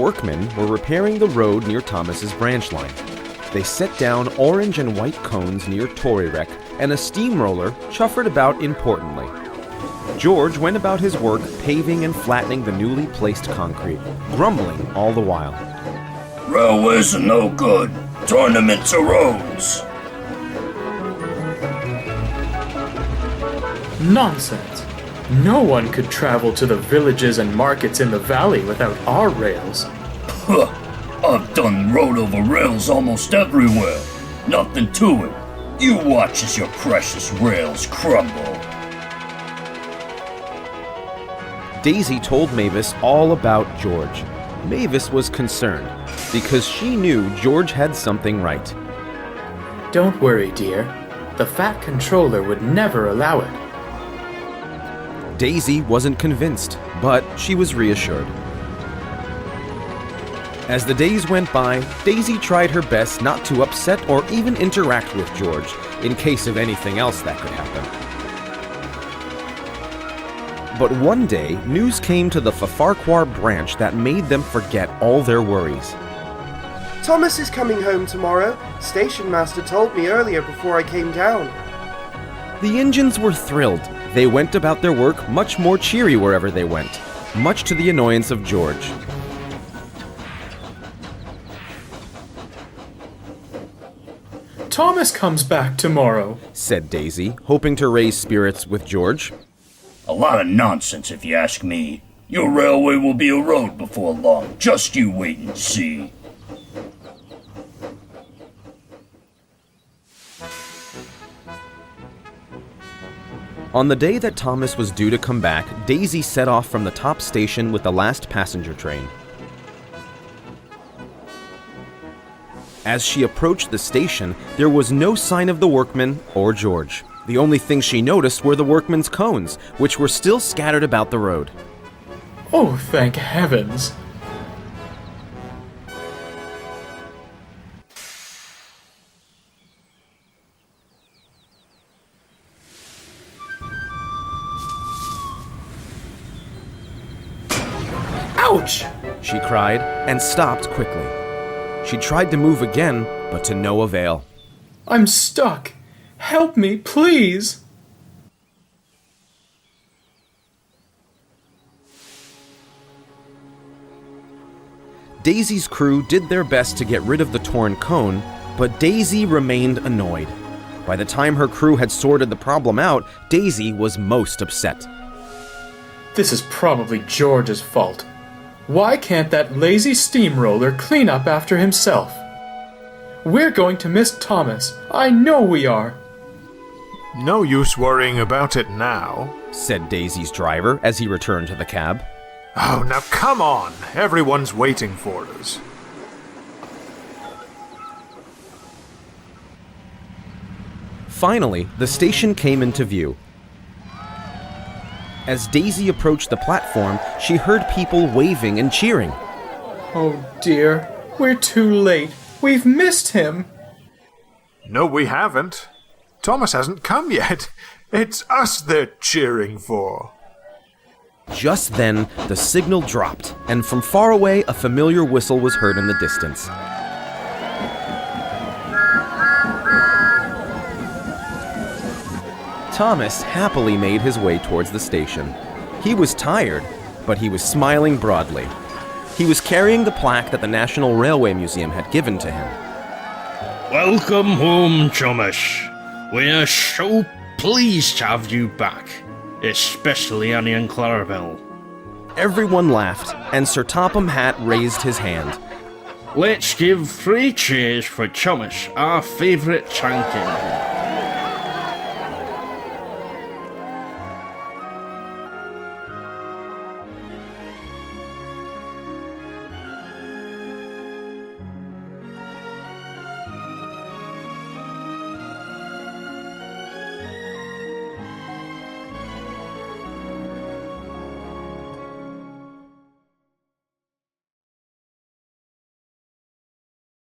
workmen were repairing the road near Thomas's branch line. They set down orange and white cones near Toryrek, and a steamroller chuffered about importantly. George went about his work paving and flattening the newly placed concrete, grumbling all the while. Railways are no good. Turn them into roads. Nonsense. No one could travel to the villages and markets in the valley without our rails. Huh. I've done road over rails almost everywhere. Nothing to it. You watch as your precious rails crumble. Daisy told Mavis all about George. Mavis was concerned, because she knew George had something right. Don't worry, dear. The Fat Controller would never allow it. Daisy wasn't convinced, but she was reassured. As the days went by, Daisy tried her best not to upset or even interact with George, in case of anything else that could happen. But one day, news came to the Farquhar branch that made them forget all their worries. Thomas is coming home tomorrow. Station master told me earlier before I came down. The engines were thrilled. They went about their work much more cheery wherever they went, much to the annoyance of George. Thomas comes back tomorrow, said Daisy, hoping to raise spirits with George. A lot of nonsense if you ask me. Your railway will be a road before long. Just you wait and see. On the day that Thomas was due to come back, Daisy set off from the top station with the last passenger train. As she approached the station, there was no sign of the workmen or George. The only thing she noticed were the workmen's cones, which were still scattered about the road. Oh, thank heavens. Ouch! She cried and stopped quickly. She tried to move again, but to no avail. I'm stuck. Help me, please. Daisy's crew did their best to get rid of the torn cone, but Daisy remained annoyed. By the time her crew had sorted the problem out, Daisy was most upset. This is probably George's fault. Why can't that lazy steamroller clean up after himself? We're going to miss Thomas. I know we are. No use worrying about it now, said Daisy's driver as he returned to the cab. Oh, now come on. Everyone's waiting for us. Finally, the station came into view. As Daisy approached the platform, she heard people waving and cheering. Oh dear, we're too late. We've missed him. No, we haven't. Thomas hasn't come yet. It's us they're cheering for. Just then, the signal dropped, and from far away, a familiar whistle was heard in the distance. Thomas happily made his way towards the station. He was tired, but he was smiling broadly. He was carrying the plaque that the National Railway Museum had given to him. Welcome home, Thomas. We are so pleased to have you back, especially Annie and Clarabelle. Everyone laughed, and Sir Topham Hatt raised his hand. Let's give 3 cheers for Thomas, our favourite tank engine.